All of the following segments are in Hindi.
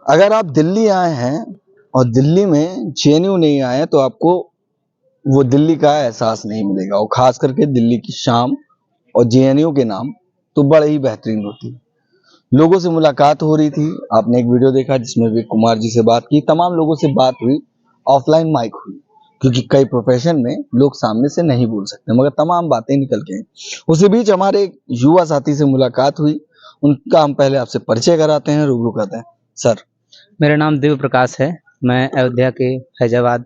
अगर आप दिल्ली आए हैं और दिल्ली में जेएनयू नहीं आए तो आपको वो दिल्ली का एहसास नहीं मिलेगा, और खास करके दिल्ली की शाम और जेएनयू के नाम तो बड़े ही बेहतरीन होती है। लोगों से मुलाकात हो रही थी, आपने एक वीडियो देखा जिसमें विवेक कुमार जी से बात की, तमाम लोगों से बात हुई, ऑफलाइन माइक हुई, क्योंकि कई प्रोफेशन में लोग सामने से नहीं बोल सकते मगर तमाम बातें निकल के हैं। उसी बीच हमारे एक युवा साथी से मुलाकात हुई, उनका हम पहले आपसे परिचय कराते हैं, रूबरू करते हैं। सर, मेरा नाम दिव्य प्रकाश है। मैं अयोध्या के फैजाबाद,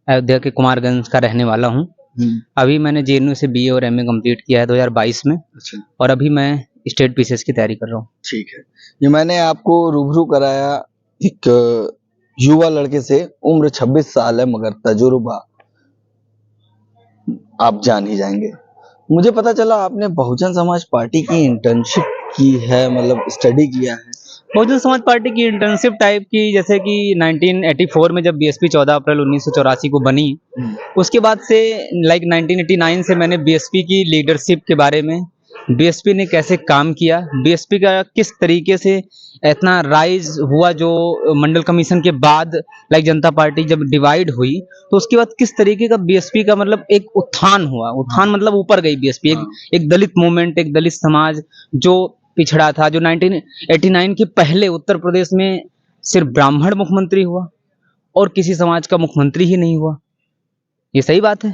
अयोध्या के कुमारगंज का रहने वाला हूँ। अभी मैंने जेएनयू से बीए और एमए कंप्लीट किया है 2022 में। अच्छा, और अभी मैं स्टेट पीसीएस की तैयारी कर रहा हूँ। ठीक है। ये मैंने आपको रूबरू कराया एक युवा लड़के से, उम्र 26 साल है मगर तजुर्बा आप जान ही जाएंगे। मुझे पता चला आपने बहुजन समाज पार्टी की इंटर्नशिप की है, मतलब स्टडी किया है। बहुजन समाज पार्टी की इंटर्नशिप टाइप की, जैसे कि 1984 में जब बीएसपी 14 अप्रैल 1984 को बनी, उसके बाद से 1989 से मैंने बीएसपी की लीडरशिप के बारे में, बीएसपी ने कैसे काम किया, बीएसपी का किस तरीके से इतना राइज हुआ, जो मंडल कमीशन के बाद जनता पार्टी जब डिवाइड हुई तो उसके बाद किस तरीके का बीएसपी का मतलब एक उत्थान हुआ। उत्थान मतलब ऊपर गई बीएसपी, एक दलित मूवमेंट, एक दलित समाज जो पिछड़ा था, जो 1989 के पहले उत्तर प्रदेश में सिर्फ ब्राह्मण मुख्यमंत्री हुआ और किसी समाज का मुख्यमंत्री ही नहीं हुआ। ये सही बात है।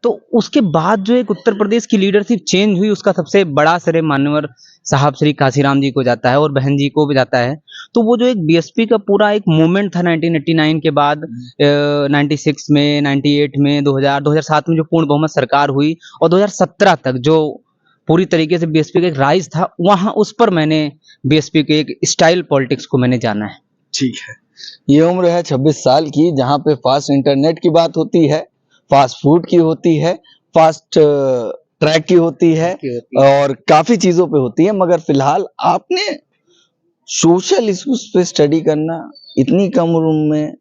तो उसके बाद जो एक उत्तर प्रदेश की लीडरशिप चेंज हुई, उसका सबसे बड़ा श्रेय मान्यवर साहब श्री काशीराम जी को जाता है और बहन जी को भी जाता है। तो वो जो एक बीएसपी का पूरा एक मूवमेंट था 1989 के बाद, 96 में, 98 में, 2000, 2007 में जो पूर्ण बहुमत सरकार हुई और 2017 तक जो पूरी तरीके से बीएसपी का एक राइज था, वहां उस पर मैंने बीएसपी के एक स्टाइल पॉलिटिक्स को मैंने जाना है। ठीक है। ये उम्र है 26 साल की, जहां पे फास्ट इंटरनेट की बात होती है, फास्ट फूड की होती है, फास्ट ट्रैक की होती है और काफी चीजों पे होती है, मगर फिलहाल आपने सोशल इश्यूज पे स्टडी करना इतनी कम उम्र में,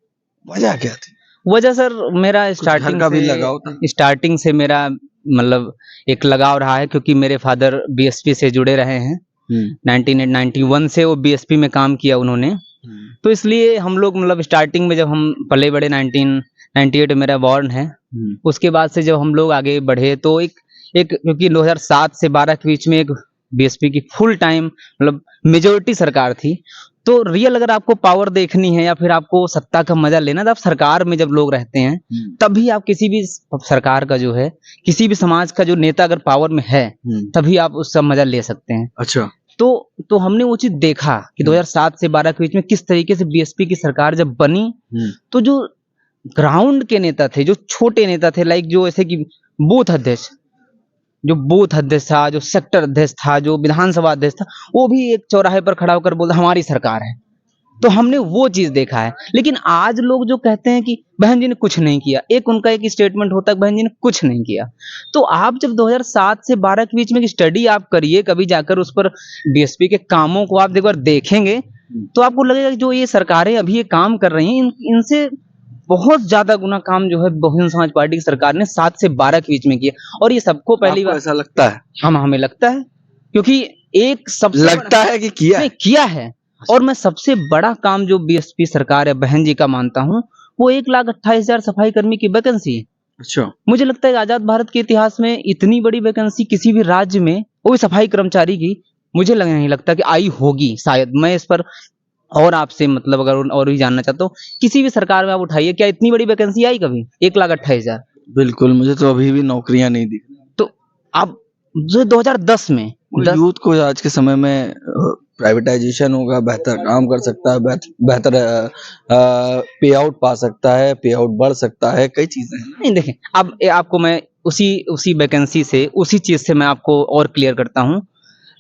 वजह क्या थी? वजह सर, मेरा घर का भी लगाव था? स्टार्टिंग से मेरा मतलब एक लगाव रहा है, क्योंकि मेरे फादर बीएसपी से जुड़े रहे हैं। 1991 से वो बीएसपी में काम किया उन्होंने। तो इसलिए हम लोग मतलब स्टार्टिंग में जब हम पले बड़े 1998 मेरा बॉर्न है, उसके बाद से जब हम लोग आगे बढ़े तो एक क्योंकि 2007 से 12 के बीच में एक बीएसपी की फुल टाइम मतलब मेजोरिटी सरकार थी। तो रियल अगर आपको पावर देखनी है या फिर आपको सत्ता का मजा लेना, तो आप सरकार में जब लोग रहते हैं तभी आप किसी भी सरकार का जो है, किसी भी समाज का जो नेता अगर पावर में है, तभी आप उसका मजा ले सकते हैं। अच्छा। तो हमने वो चीज देखा कि 2007 से 12 के बीच में किस तरीके से बीएसपी की सरकार जब बनी, तो जो ग्राउंड के नेता थे, जो छोटे नेता थे, लाइक जो ऐसे कि बूथ अध्यक्ष, जो बूथ अध्यक्ष था, जो सेक्टर अध्यक्ष था, जो विधानसभा अध्यक्ष था, वो भी एक चौराहे पर खड़ा होकर बोलता हमारी सरकार है। तो हमने वो चीज देखा है। लेकिन आज लोग जो कहते हैं कि बहन जी ने कुछ नहीं किया, एक उनका एक स्टेटमेंट होता है बहन जी ने कुछ नहीं किया। तो आप जब 2007 से 12 के बीच में स्टडी आप करिए, कभी जाकर उस पर बीएसपी के कामों को आप एक बार देखेंगे, तो आपको लगेगा कि जो ये सरकारें अभी ये काम कर रही हैं, इनसे बहुत ज्यादा गुना काम जो है बहुजन समाज पार्टी की सरकार ने 7 से 12 के बीच में किया। और ये सबको पहली बार ऐसा लगता है? हमें लगता है, क्योंकि एक सबसे लगता है कि किया है। और मैं सबसे बड़ा काम जो बीएसपी सरकार या बहन जी का मानता हूँ, वो 1,28,000 सफाई कर्मी की वैकेंसी है। अच्छा। मुझे लगता है आजाद भारत के इतिहास में इतनी बड़ी वैकेंसी किसी भी राज्य में, वो भी सफाई कर्मचारी की, मुझे नहीं लगता कि आई होगी। शायद मैं इस पर और आपसे मतलब अगर और भी जानना चाहता हूँ, किसी भी सरकार में आप उठाइए, क्या इतनी बड़ी वैकेंसी आई कभी 1,28,000? बिल्कुल, मुझे तो अभी भी नौकरियां नहीं दिख रही। तो आप जो 2010 में यूथ को आज के समय में प्राइवेटाइजेशन होगा, बेहतर काम कर सकता है, बेहतर पे आउट पा सकता है, पे आउट बढ़ सकता है, कई चीजें हैं। नहीं देखें, अब आपको मैं उसी वैकेंसी से, उसी चीज से मैं आपको और क्लियर करता हूँ।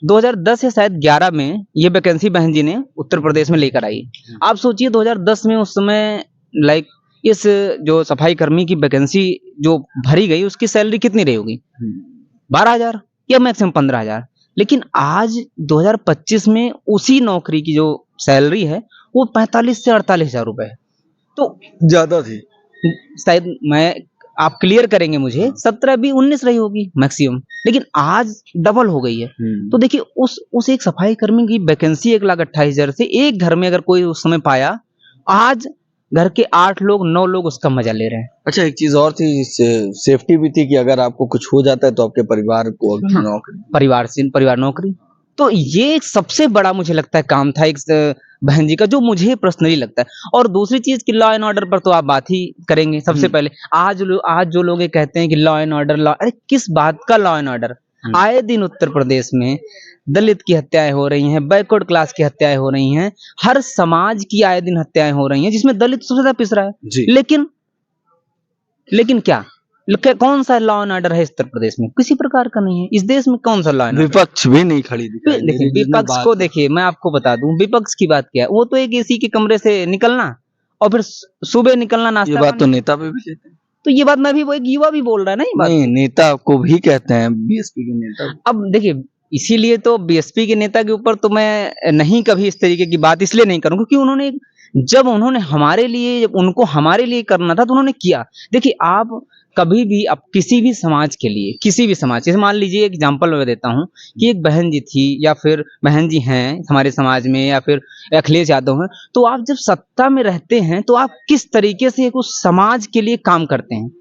2010 या शायद 11 में ये वैकेंसी बहन जी ने उत्तर प्रदेश में लेकर आई। आप सोचिए 2010 में उस समय लाइक इस जो सफाई कर्मी की वैकेंसी जो भरी गई, उसकी सैलरी कितनी रही होगी? 12,000 या मैक्सिमम 15,000। लेकिन आज 2025 में उसी नौकरी की जो सैलरी है वो 45 से 48,000 रुपए है। तो ज्यादा थी। शायद मैं आप क्लियर करेंगे मुझे, 17 भी 19 रही होगी मैक्सिमम, लेकिन आज डबल हो गई है। तो देखिए उस एक सफाई कर्मी की वैकेंसी 1,28,000 से एक घर में अगर कोई उस समय पाया, आज घर के 8 लोग 9 लोग उसका मजा ले रहे हैं। अच्छा, एक चीज और थी, सेफ्टी भी थी कि अगर आपको कुछ हो जाता है तो आपके परिवार को अगर हाँ, नौकरी परिवार नौकरी। तो ये एक सबसे बड़ा मुझे लगता है काम था एक बहन जी का, जो मुझे पर्सनली लगता है। और दूसरी चीज कि लॉ एंड ऑर्डर पर तो आप बात ही करेंगे सबसे पहले। आज जो लोग ये कहते हैं कि लॉ एंड ऑर्डर, अरे किस बात का लॉ एंड ऑर्डर? आए दिन उत्तर प्रदेश में दलित की हत्याएं हो रही हैं, बैकवर्ड क्लास की हत्याएं हो रही हैं, हर समाज की आए दिन हत्याएं हो रही हैं, जिसमें दलित सबसे ज्यादा पिस रहा है। जी। लेकिन क्या कौन सा लॉ एंड ऑर्डर है उत्तर प्रदेश में? किसी प्रकार का नहीं है। इस देश में कौन सा लॉ एंड ऑर्डर? विपक्ष भी नहीं खड़ी दिखाई दे देखिए रही, जिसमें विपक्ष को देखिए, मैं आपको बता दूं विपक्ष की बात क्या है। वो तो एक एसी के कमरे से निकलना और फिर सुबह निकलना ये नाश्ता बात तो पानी। नेता पे भी कहते हैं। तो ये बात मैं भी, वो एक युवा भी बोल रहा है ना ये बात। नहीं, नेता को भी कहते हैं, बीएसपी के नेता। अब देखिए, इसीलिए तो बीएसपी के नेता के ऊपर तो मैं नहीं कभी इस तरीके की बात इसलिए नहीं करूं, क्योंकि उन्होंने हमारे लिए, जब उनको हमारे लिए करना था तो उन्होंने किया। देखिए आप कभी भी अब किसी भी समाज के लिए, किसी भी समाज, जैसे मान लीजिए एग्जांपल मैं देता हूं कि एक बहन जी थी या फिर बहन जी हैं हमारे समाज में, या फिर अखिलेश यादव हैं, तो आप जब सत्ता में रहते हैं तो आप किस तरीके से एक उस समाज के लिए काम करते हैं।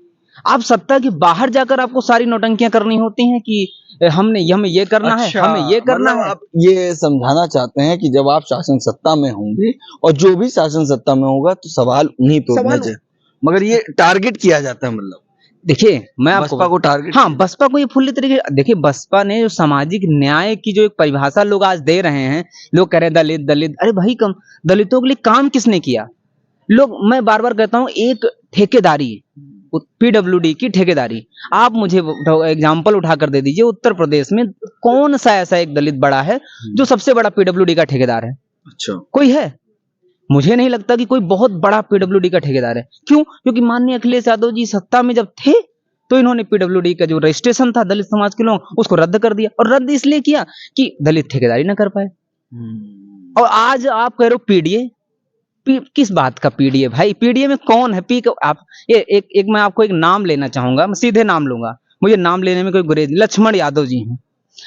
आप सत्ता के बाहर जाकर आपको सारी नौटंकियां करनी होती हैं कि हमें ये करना है, हमें ये करना मतलब है। आप ये समझाना चाहते हैं कि जब आप शासन सत्ता में होंगे और जो भी शासन सत्ता में होगा तो सवाल उन्हीं पे उठने चाहिए, मगर ये टारगेट किया जाता है। मतलब देखिए मैं आपको बसपा को टारगेट, हाँ, बसपा को ये फुल्ली तरीके, देखिए बसपा ने जो सामाजिक न्याय की जो एक परिभाषा लोग आज दे रहे हैं, लोग कह रहे हैं दलित दलित, अरे भाई कम दलितों के लिए काम किसने किया? मैं बार बार कहता हूँ, एक ठेकेदारी, पीडब्ल्यूडी की ठेकेदारी, आप मुझे एग्जाम्पल उठाकर दे दीजिए उत्तर प्रदेश में कौन सा ऐसा एक दलित बड़ा है जो सबसे बड़ा पीडब्ल्यूडी का ठेकेदार है? अच्छा, कोई है? मुझे नहीं लगता कि कोई बहुत बड़ा पीडब्ल्यूडी का ठेकेदार है। क्यों? क्योंकि माननीय अखिलेश यादव जी सत्ता में जब थे तो इन्होंने पीडब्ल्यूडी का जो रजिस्ट्रेशन था दलित समाज के लोग, उसको रद्द कर दिया, और रद्द इसलिए किया कि दलित ठेकेदारी ना कर पाए। और आज आप कह रहे हो पीडीए, किस बात का पीडीए भाई? पीडीए में कौन है? आप एक मैं आपको एक नाम लेना चाहूंगा, मैं सीधे नाम लूंगा, मुझे नाम लेने में कोई गुरेज नहीं। लक्ष्मण यादव जी हैं।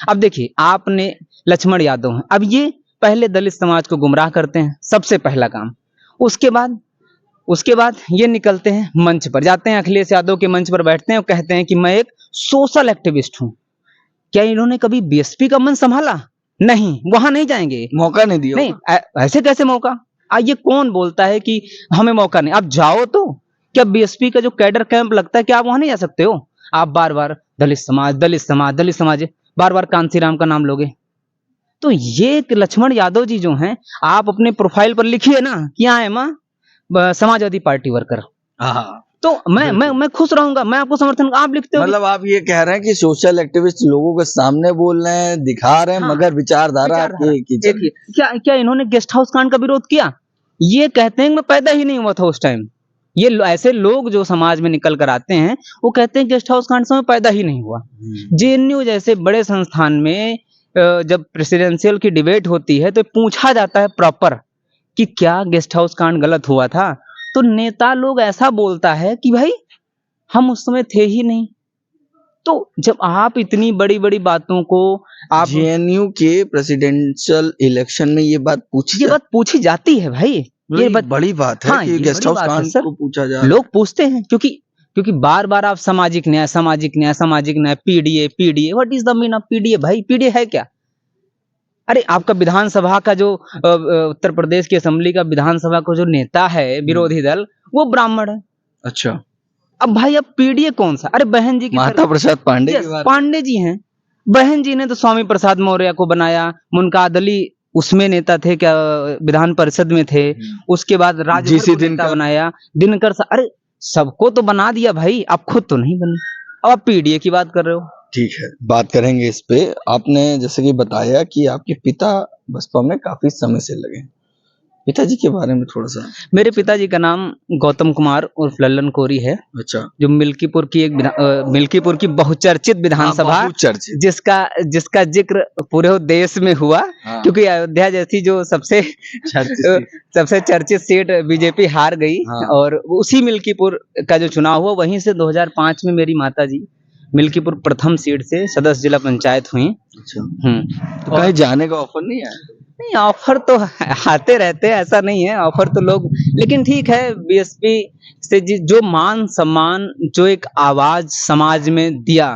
अब देखिए आपने, लक्ष्मण यादव हैं, अब ये पहले दलित समाज को गुमराह करते हैं, सबसे पहला काम। उसके बाद ये निकलते हैं मंच पर, जाते हैं अखिलेश यादव के मंच पर बैठते हैं और कहते हैं कि मैं एक सोशल एक्टिविस्ट हूं। क्या इन्होंने कभी बीएसपी का मंच संभाला? नहीं, वहां नहीं जाएंगे, मौका नहीं दिया। नहीं, ऐसे कैसे मौका? ये कौन बोलता है कि हमें मौका नहीं? आप जाओ तो, क्या बीएसपी का जो कैडर कैंप लगता है, क्या आप वहां नहीं जा सकते हो? आप बार बार दलित समाज दलित समाज दलित समाज, बार बार कांसीराम का नाम लोगे। तो ये लक्ष्मण यादव जी जो हैं, आप अपने प्रोफाइल पर लिखिए ना कि यहाँ है माँ समाजवादी पार्टी वर्कर, तो मैं खुश रहूंगा, मैं आपको समर्थन। आप लिखते हो मतलब आप ये कह रहे हैं कि सोशल एक्टिविस्ट लोगों के सामने बोल रहे हैं, दिखा रहे हैं, हाँ, मगर विचारधारा आपकी देखिए क्या इन्होंने गेस्ट हाउस कांड का विरोध किया? ये कहते हैं कि मैं पैदा ही नहीं हुआ था उस टाइम। ये ऐसे लोग जो समाज में निकल कर आते हैं, वो कहते हैं गेस्ट हाउस कांड से मैं पैदा ही नहीं हुआ। जेएनयू जैसे बड़े संस्थान में जब प्रेसिडेंशियल की डिबेट होती है तो पूछा जाता है प्रॉपर कि क्या गेस्ट हाउस कांड गलत हुआ था, तो नेता लोग ऐसा बोलता है कि भाई हम उस समय थे ही नहीं। तो जब आप इतनी बड़ी बड़ी बातों को, आप जेएनयू के प्रेसिडेंशियल इलेक्शन में ये बात पूछी जाती है भाई, ये बात बड़ी बात है। हाँ, कि गेस्ट हाउस कांड को पूछा जा, लोग पूछते हैं क्योंकि बार बार आप सामाजिक न्याय PDA, what is the mean of PDA? भाई पीडीए है क्या? अरे आपका विधानसभा का जो उत्तर प्रदेश की असेंबली का विधानसभा का जो नेता है विरोधी दल, वो ब्राह्मण है। अच्छा, अब भाई अब पीडीए कौन सा? अरे बहन जी की माता प्रसाद पांडे पांडे जी हैं। बहन जी ने तो स्वामी प्रसाद मौर्य को बनाया, मुनकाद अली उसमें नेता थे, क्या विधान परिषद में थे, उसके बाद राजभर को बनाया, दिनकर अरे सबको तो बना दिया भाई, आप खुद तो नहीं बनी। अब आप पीडीए की बात कर रहे हो। ठीक है, बात करेंगे इस पे। आपने जैसे कि बताया कि आपके पिता बसपा में काफी समय से लगे, पिताजी के बारे में थोड़ा सा। मेरे पिताजी का नाम गौतम कुमार उर्फ लल्लन कोरी है, अच्छा। जो मिल्कीपुर की बहुचर्चित विधानसभा, चर्चित। जिसका जिक्र पूरे देश में हुआ, हाँ। क्योंकि अयोध्या जैसी जो सबसे चर्चित सीट बीजेपी हार गई। हाँ। और उसी मिल्कीपुर का जो चुनाव हुआ, वहीं से 2005 में मेरी माताजी मिल्कीपुर प्रथम सीट से सदस्य जिला पंचायत हुई। अच्छा। तो कहीं जाने का ऑफर नहीं आया? नहीं, ऑफर तो आते रहते हैं, ऐसा नहीं है, ऑफर तो लोग, लेकिन ठीक है, बीएसपी से जो मान सम्मान, जो एक आवाज समाज में दिया,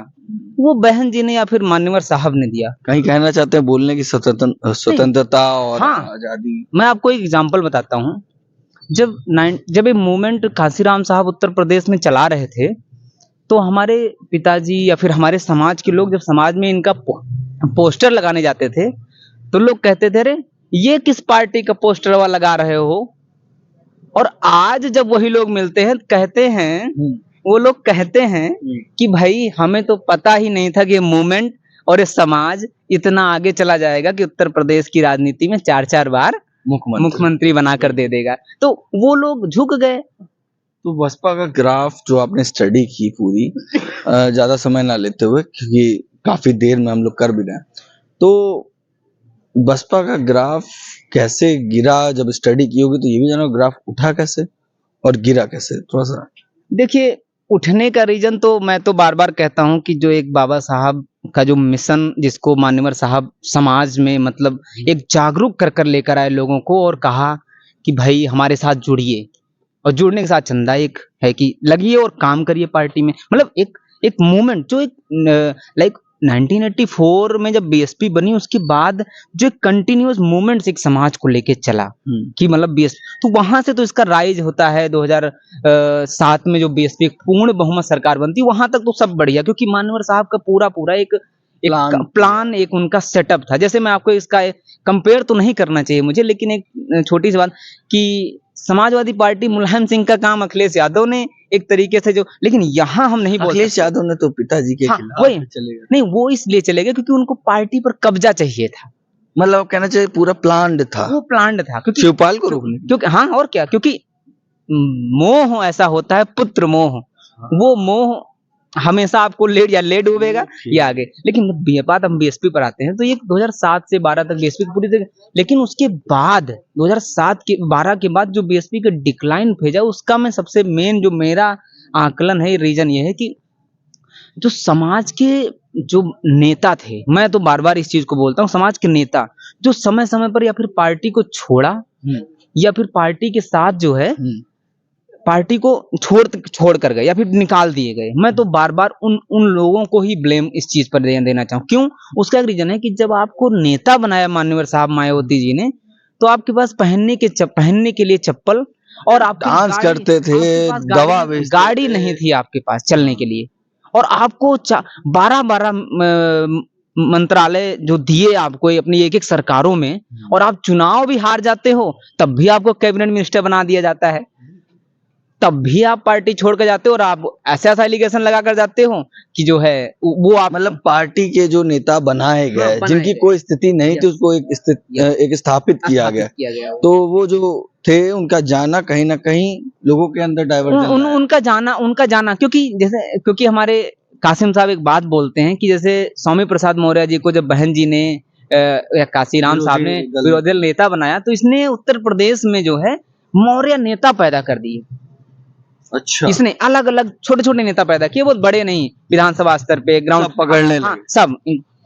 वो बहन जी ने या फिर मान्यवर साहब ने दिया। कहीं कहना चाहते हैं, बोलने की स्वतंत्रता और हाँ, आजादी। मैं आपको एक एग्जांपल बताता हूँ। जब ये मूवमेंट कांसीराम साहब उत्तर प्रदेश में चला रहे थे, तो हमारे पिताजी या फिर हमारे समाज के लोग जब समाज में इनका पोस्टर लगाने जाते थे, तो लोग कहते थे, अरे ये किस पार्टी का पोस्टर लगा रहे हो? और आज जब वही लोग मिलते हैं, कहते हैं, वो लोग कहते हैं कि भाई हमें तो पता ही नहीं था कि ये मूवमेंट और ये समाज इतना आगे चला जाएगा कि उत्तर प्रदेश की राजनीति में 4-4 बार मुख्यमंत्री बनाकर दे देगा। तो वो लोग झुक गए। तो बसपा का ग्राफ जो आपने स्टडी की पूरी, ज्यादा समय ना लेते हुए, क्योंकि काफी देर में हम लोग कर भी रहे हैं, तो बसपा का ग्राफ कैसे गिरा? जब स्टडी की होगी तो ये भी जानो, ग्राफ उठा कैसे और गिरा कैसे, थोड़ा सा। देखिए, उठने का रीजन तो मैं तो बार बार कहता हूँ कि जो एक बाबा साहब का जो मिशन, जिसको मान्यवर साहब समाज में मतलब एक जागरूक कर लेकर आए लोगों को, और कहा कि भाई हमारे साथ जुड़िए, और जुड़ने के साथ चंदा एक है कि लगिए और काम करिए पार्टी में। मतलब एक मूवमेंट जो एक लाइक 1984 में जब बीएसपी बनी, उसके बाद जो एक कंटिन्यूअस मूवमेंट्स एक समाज को लेके चला कि मतलब बीएसपी, तो वहां से तो इसका राइज होता है। 2007 में जो बीएसपी एक पूर्ण बहुमत सरकार बनती, वहां तक तो सब बढ़िया, क्योंकि मान्यवर साहब का पूरा एक प्लान, एक उनका सेटअप था। जैसे मैं आपको इसका कंपेयर तो नहीं करना चाहिए मुझे, लेकिन एक छोटी सी बात कि समाजवादी पार्टी मुलायम सिंह का काम अखिलेश यादव ने एक तरीके से जो, लेकिन यहाँ हम नहीं बोल, अखिलेश यादव ने तो पिताजी के खिलाफ वही चलेगा। नहीं, वो इसलिए चलेगा क्योंकि उनको पार्टी पर कब्जा चाहिए था। मतलब कहना चाहिए पूरा प्लान्ड था, वो प्लान्ड था, क्योंकि शिवपाल को रोकने, क्योंकि हाँ, और क्या, क्योंकि मोह ऐसा होता है, पुत्र मोह, वो मोह हमेशा आपको ले डूबेगा या आगे। लेकिन बात हम बीएसपी पर आते हैं, तो ये 2007 से 12 तक बीएसपी की पूरी, लेकिन उसके बाद 2007 के 12 के बाद जो बीएसपी का डिक्लाइन भेजा, उसका मैं सबसे मेन जो मेरा आकलन है, रीजन ये है कि जो समाज के जो नेता थे, मैं तो बार बार इस चीज को बोलता हूँ, समाज के नेता जो समय समय पर या फिर पार्टी को छोड़ा या फिर पार्टी के साथ जो है पार्टी को छोड़ कर गए या फिर निकाल दिए गए, मैं तो बार बार उन लोगों को ही ब्लेम इस चीज पर देना चाहूँ। क्यों? उसका एक रीजन है कि जब आपको नेता बनाया मान्यवर साहब मायावती जी ने, तो आपके पास पहनने के लिए चप्पल और आप डांस करते थे, दवा गाड़ी नहीं थी आपके पास चलने के लिए, और आपको 12 मंत्रालय जो दिए आपको अपनी एक सरकारों में, और आप चुनाव भी हार जाते हो, तब भी आपको कैबिनेट मिनिस्टर बना दिया जाता है, तब भी आप पार्टी छोड़ कर जाते हो, और आप ऐसा एलिगेशन लगा कर जाते हो कि जो है वो आप, मतलब पार्टी के जो नेता बनाए गए, जिनकी कोई स्थिति नहीं थी, उसको एक स्थापित किया गया। तो वो जो थे, उनका जाना कहीं ना कहीं लोगों के अंदर डाइवर्जन, उनका जाना क्योंकि हमारे कासिम साहब एक बात बोलते हैं कि जैसे स्वामी प्रसाद मौर्य जी को जब बहन जी ने या काशीराम साहब ने विरोधी दल नेता बनाया, तो इसने उत्तर प्रदेश में जो है मौर्य नेता पैदा कर दिए। अच्छा, इसने अलग अलग छोटे छोटे नेता पैदा किए, बहुत बड़े नहीं, विधानसभा स्तर पे ग्राउंड पकड़ने सब।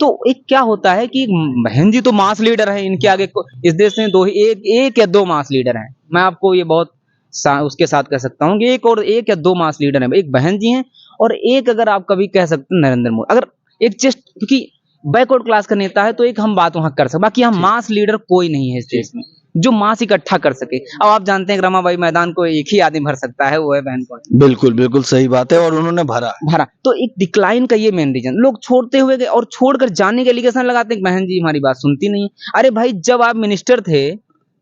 तो एक क्या होता है कि बहन जी तो मास लीडर है, इनके आगे इस देश में एक या दो मास लीडर हैं। मैं आपको ये बहुत उसके साथ कह सकता हूँ कि एक या दो मास लीडर हैं, एक बहन जी हैं, और एक अगर आप कभी कह सकते हैं नरेंद्र मोदी। अगर एक जस्ट क्योंकि बैकवर्ड क्लास का नेता है, तो एक हम बात वहां कर सकते, बाकी यहाँ मास लीडर कोई नहीं है इस देश में जो मास इकट्ठा कर सके। अब आप जानते हैं रमाबाई मैदान को एक ही आदमी भर सकता है, वो है बहन को। बिल्कुल सही बात है, और उन्होंने भरा। तो एक डिक्लाइन का ये मेन रीजन, लोग छोड़ते हुए गए और छोड़कर जाने के एलिगेशन लगाते हैं कि बहन जी हमारी बात सुनती नहीं। अरे भाई, जब आप मिनिस्टर थे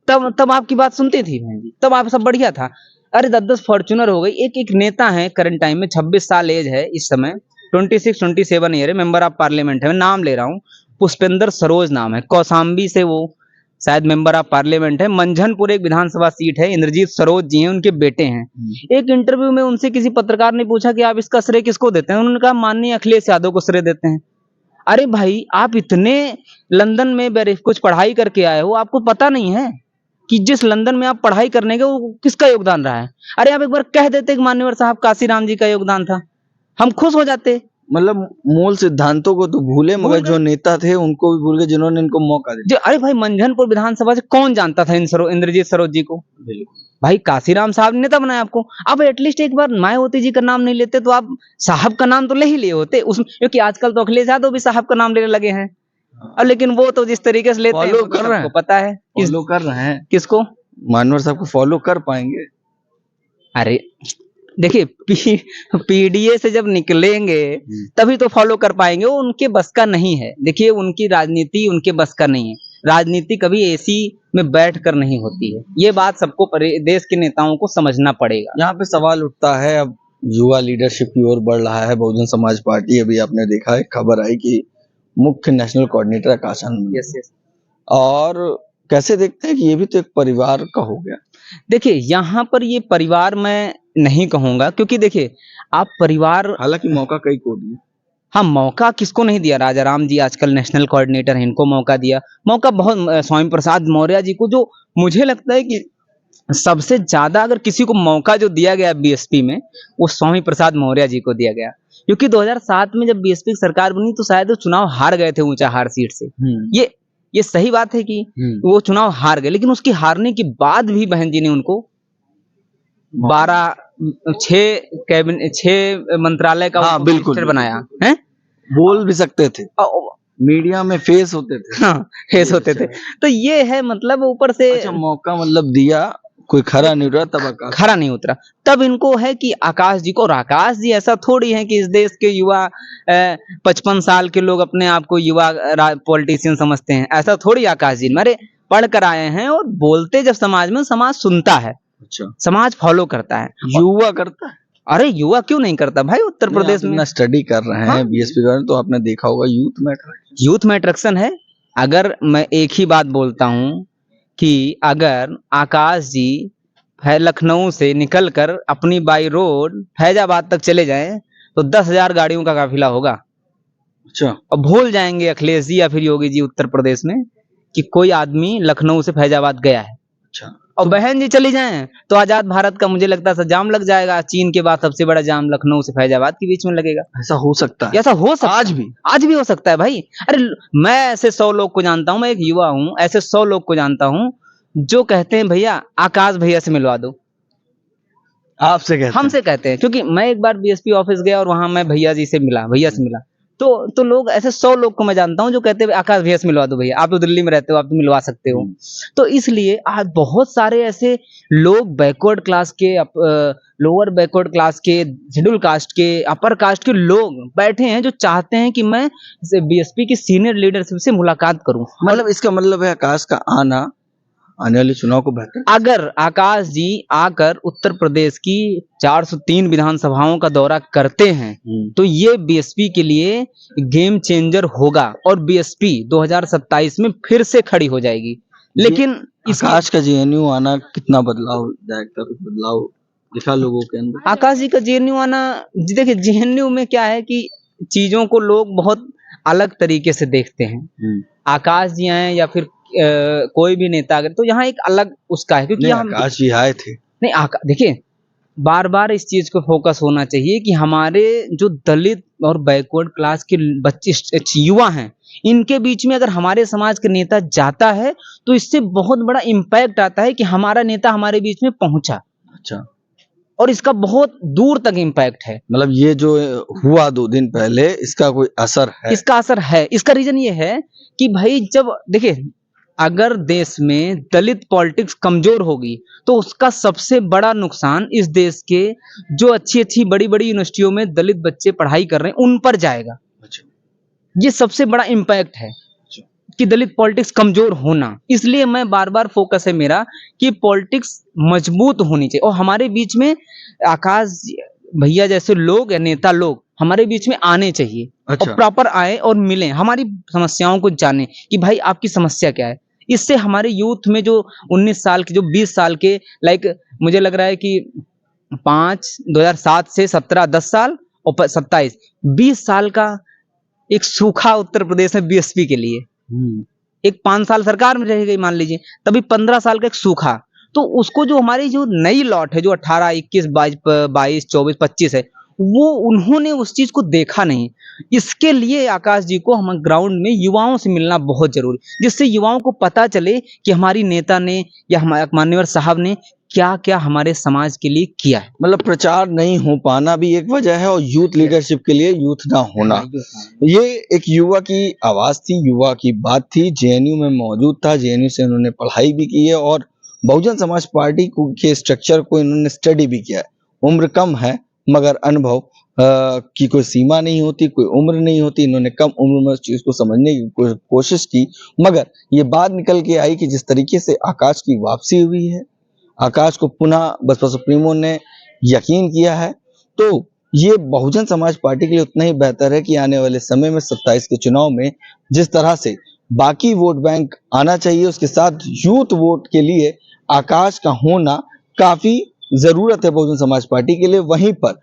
तब आपकी बात सुनती थी बहन जी, तब आप सब बढ़िया था। अरे 10-10 फॉर्च्यूनर हो गई। एक नेता है करंट टाइम में, 26 साल एज है इस समय, 26-27 ईयर है, मेंबर ऑफ पार्लियामेंट है, मैं नाम ले रहा हूँ, पुष्पेंद्र सरोज नाम है, कौशाम्बी से वो शायद मेंबर ऑफ पार्लियामेंट है, मंझनपुर एक विधानसभा सीट है, इंद्रजीत सरोज जी हैं, उनके बेटे हैं। एक इंटरव्यू में उनसे किसी पत्रकार ने पूछा कि आप इसका श्रेय किसको देते हैं, उन्होंने कहा माननीय अखिलेश यादव को श्रेय देते हैं। अरे भाई, आप इतने लंदन में कुछ पढ़ाई करके आए हो, आपको पता नहीं है कि जिस लंदन में आप पढ़ाई करने गए वो किसका योगदान रहा है? अरे आप एक बार कह देते कि मान्यवर साहब काशीराम जी का योगदान था, हम खुश हो जाते। मतलब मूल सिद्धांतों को तो भूले, मगर जो नेता थे उनको भी भूल गए जिन्होंने इनको मौका दिया। अरे भाई, मंझनपुर विधानसभा से कौन जानता था इंद्रजीत सरोज जी को? भाई काशीराम साहब ने नेता बनाया आपको। अब एटलीस्ट एक बार मायावती जी का नाम नहीं लेते तो आप साहब का नाम तो ले ही लिए होते उसमें, क्योंकि आजकल तो अखिलेश यादव भी साहब का नाम लेने लगे हैं। और लेकिन वो तो जिस तरीके से लेते हैं फॉलो कर रहे हैं, पता है फॉलो कर रहे हैं किसको? मानवर साहब को फॉलो कर पाएंगे? अरे देखिए, पीडीए से जब निकलेंगे तभी तो फॉलो कर पाएंगे, वो उनके बस का नहीं है। देखिए, उनकी राजनीति उनके बस का नहीं है। राजनीति कभी एसी में बैठ कर नहीं होती है, ये बात सबको देश के नेताओं को समझना पड़ेगा। यहाँ पे सवाल उठता है, अब युवा लीडरशिप की ओर बढ़ रहा है बहुजन समाज पार्टी। अभी आपने देखा है, खबर आई कि मुख्य national coordinator Akash Anand. Yes. और कैसे देखते हैं कि ये भी तो एक परिवार का हो गया? देखिए, यहाँ पर ये परिवार मैं नहीं कहूंगा, क्योंकि देखिए आप परिवार, हालांकि मौका कई को दिया। हाँ, मौका किसको नहीं दिया? राजा राम जी आजकल नेशनल कोऑर्डिनेटर हैं, इनको मौका दिया। मौका बहुत स्वामी प्रसाद मौर्य जी को, जो मुझे लगता है कि सबसे ज्यादा अगर किसी को मौका जो दिया गया बीएसपी में, वो स्वामी प्रसाद मौर्य जी को दिया गया। क्योंकि 2007 में जब बीएसपी की सरकार बनी तो शायद वो चुनाव हार गए थे ऊंचाहार सीट से। ये सही बात है कि वो चुनाव हार गए, लेकिन उसकी हारने के बाद भी बहन जी ने उनको 6 मंत्रालय का बिल्कुल बनाया है। बोल भी सकते थे, मीडिया में फेस होते थे। हाँ, फेस होते थे। तो ये है, मतलब ऊपर से अच्छा, मौका मतलब दिया, कोई खरा नहीं उतरा, तब खरा नहीं उतरा, तब इनको है कि आकाश जी को। और आकाश जी ऐसा थोड़ी है कि इस देश के युवा 55 साल के लोग अपने आप को युवा पॉलिटिशियन समझते हैं, ऐसा थोड़ी आकाश जी। मेरे पढ़ कर आए हैं और बोलते जब समाज में, समाज सुनता है। अच्छा, समाज फॉलो करता है, युवा करता है। अरे युवा क्यों नहीं करता भाई? उत्तर प्रदेश में स्टडी कर रहे हैं बीएसपी का, तो आपने देखा होगा यूथ में अट्रैक्शन है। अगर मैं एक ही बात बोलता हूँ कि अगर आकाश जी लखनऊ से निकलकर अपनी बाई रोड फैजाबाद तक चले जाएं तो 10,000 गाड़ियों का काफिला होगा। अच्छा, और भूल जाएंगे अखिलेश जी या फिर योगी जी उत्तर प्रदेश में कि कोई आदमी लखनऊ से फैजाबाद गया है। अच्छा, और बहन जी चली जाएं तो आजाद भारत का मुझे लगता है जाम लग जाएगा। चीन के बाद सबसे बड़ा जाम लखनऊ से फैजाबाद के बीच में लगेगा। ऐसा हो सकता है, ऐसा हो सकता है, आज भी हो सकता है भाई। अरे मैं ऐसे 100 लोग को जानता हूँ, मैं एक युवा हूँ, ऐसे 100 लोग को जानता हूँ जो कहते हैं भैया आकाश भैया से मिलवा दो। आपसे कहते हैं? हमसे कहते हैं, क्योंकि मैं एक बार बीएसपी ऑफिस गया और वहां मैं भैया से मिला। तो लोग ऐसे 100 लोग को मैं जानता हूं जो कहते हैं आकाश भैया से मिलवा दो भैया, आप तो दिल्ली में रहते हो, आप तो मिलवा सकते हो। तो इसलिए आज बहुत सारे ऐसे लोग बैकवर्ड क्लास के, लोअर बैकवर्ड क्लास के, शेड्यूल कास्ट के, अपर कास्ट के लोग बैठे हैं जो चाहते हैं कि मैं बीएसपी की सीनियर लीडरशिप से मुलाकात करूं। मतलब इसका मतलब है आकाश का आने वाले चुनाव को बेहतर। अगर आकाश जी आकर उत्तर प्रदेश की 403 विधानसभाओं का दौरा करते हैं तो ये बीएसपी के लिए गेम चेंजर होगा और बीएसपी 2027 में फिर से खड़ी हो जाएगी। लेकिन आकाश का जेएनयू आना कितना बदलाव जाएगा? कुछ बदलाव दिखा लोगों के अंदर? आकाश जी का जेएनयू आना, देखिए जेएनयू में क्या है कि चीजों को लोग बहुत अलग तरीके से देखते हैं। आकाश जी आए या फिर कोई भी नेता अगर, तो यहाँ एक अलग उसका है, क्योंकि आकाश जी आए थे। नहीं, देखिए बार बार इस चीज को फोकस होना चाहिए कि हमारे जो दलित और बैकवर्ड क्लास के बच्चे युवा हैं, इनके बीच में अगर हमारे समाज का नेता जाता है तो इससे बहुत बड़ा इम्पैक्ट आता है कि हमारा नेता हमारे बीच में पहुंचा। अच्छा, और इसका बहुत दूर तक इम्पैक्ट है। मतलब ये जो हुआ 2 दिन पहले, इसका कोई असर है? इसका असर है। इसका रीजन ये है कि भाई जब देखिए, अगर देश में दलित पॉलिटिक्स कमजोर होगी तो उसका सबसे बड़ा नुकसान इस देश के जो अच्छी बड़ी यूनिवर्सिटियों में दलित बच्चे पढ़ाई कर रहे हैं उन पर जाएगा। अच्छा, ये सबसे बड़ा इम्पैक्ट है कि दलित पॉलिटिक्स कमजोर होना। इसलिए मैं बार बार फोकस है मेरा कि पॉलिटिक्स मजबूत होनी चाहिए और हमारे बीच में आकाश भैया जैसे लोग या नेता लोग हमारे बीच में आने चाहिए। अच्छा, और प्रॉपर आए और मिलें, हमारी समस्याओं को जाने कि भाई आपकी समस्या क्या है। इससे हमारे यूथ में जो 19 साल के, जो 20 साल के, लाइक मुझे लग रहा है कि 2007 से 17, 10 साल और 27, 20 साल का एक सूखा उत्तर प्रदेश में बीएसपी के लिए। एक 5 साल सरकार में रह गई मान लीजिए, तभी 15 साल का एक सूखा। तो उसको जो हमारी जो नई लॉट है, जो 18, 21, 22, 24, 25 है, वो उन्होंने उस चीज को देखा नहीं। इसके लिए आकाश जी को हम ग्राउंड में युवाओं से मिलना बहुत जरूरी, जिससे युवाओं को पता चले कि हमारी नेता ने या हमारे मान्यवर साहब ने क्या क्या हमारे समाज के लिए किया है। मतलब प्रचार नहीं हो पाना भी एक वजह है, और यूथ लीडरशिप के लिए यूथ ना होना। ये एक युवा की आवाज थी, युवा की बात थी, जेएनयू में मौजूद था, जेएनयू से इन्होंने पढ़ाई भी की है और बहुजन समाज पार्टी के स्ट्रक्चर को इन्होंने स्टडी भी किया है। उम्र कम है मगर अनुभव की कोई सीमा नहीं होती, कोई उम्र नहीं होती। इन्होंने कम उम्र में उस चीज को समझने की कोशिश की, मगर ये बात निकल के आई कि जिस तरीके से आकाश की वापसी हुई है, आकाश को पुनः बसपा सुप्रीमो ने यकीन किया है, तो ये बहुजन समाज पार्टी के लिए उतना ही बेहतर है कि आने वाले समय में 27 के चुनाव में जिस तरह से बाकी वोट बैंक आना चाहिए, उसके साथ यूथ वोट के लिए आकाश का होना काफी जरूरत है बहुजन समाज पार्टी के लिए। वहीं पर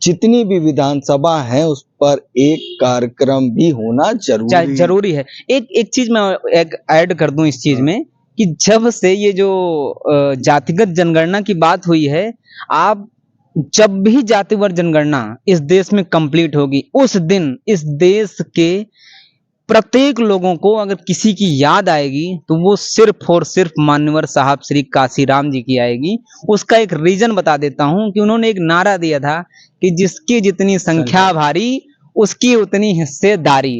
जितनी भी विधानसभा है उस पर एक कार्यक्रम भी होना जरूरी है। एक चीज मैं एक ऐड कर दूं इस चीज में, कि जब से ये जो जातिगत जनगणना की बात हुई है, आप जब भी जातिगत जनगणना इस देश में कंप्लीट होगी, उस दिन इस देश के प्रत्येक लोगों को अगर किसी की याद आएगी तो वो सिर्फ और सिर्फ मान्यवर साहब श्री काशीराम जी की आएगी। उसका एक रीजन बता देता हूं कि उन्होंने एक नारा दिया था कि जिसकी जितनी संख्या भारी उसकी उतनी हिस्सेदारी।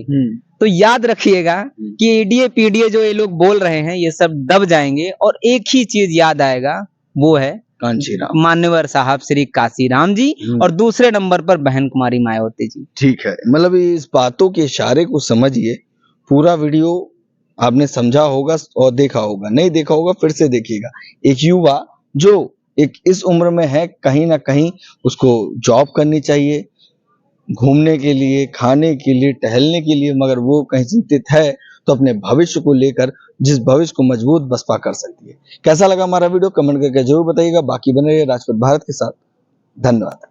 तो याद रखिएगा कि एडीए पीडीए जो ये लोग बोल रहे हैं ये सब दब जाएंगे और एक ही चीज याद आएगा, वो है कांचीराम, मान्यवर साहब श्री काशीराम जी, और दूसरे नंबर पर बहन कुमारी मायावती जी। ठीक है, मतलब इस बातों के इशारे को समझिए। पूरा वीडियो आपने समझा होगा और देखा होगा, नहीं देखा होगा फिर से देखिएगा। एक युवा जो एक इस उम्र में है, कहीं ना कहीं उसको जॉब करनी चाहिए, घूमने के लिए, खाने के लिए, टहलने के लिए, मगर वो कहीं चिंतित है तो अपने भविष्य को लेकर, जिस भविष्य को मजबूत बसपा कर सकती है। कैसा लगा हमारा वीडियो कमेंट करके जरूर बताइएगा। बाकी बने रहिए राजपूत भारत के साथ। धन्यवाद।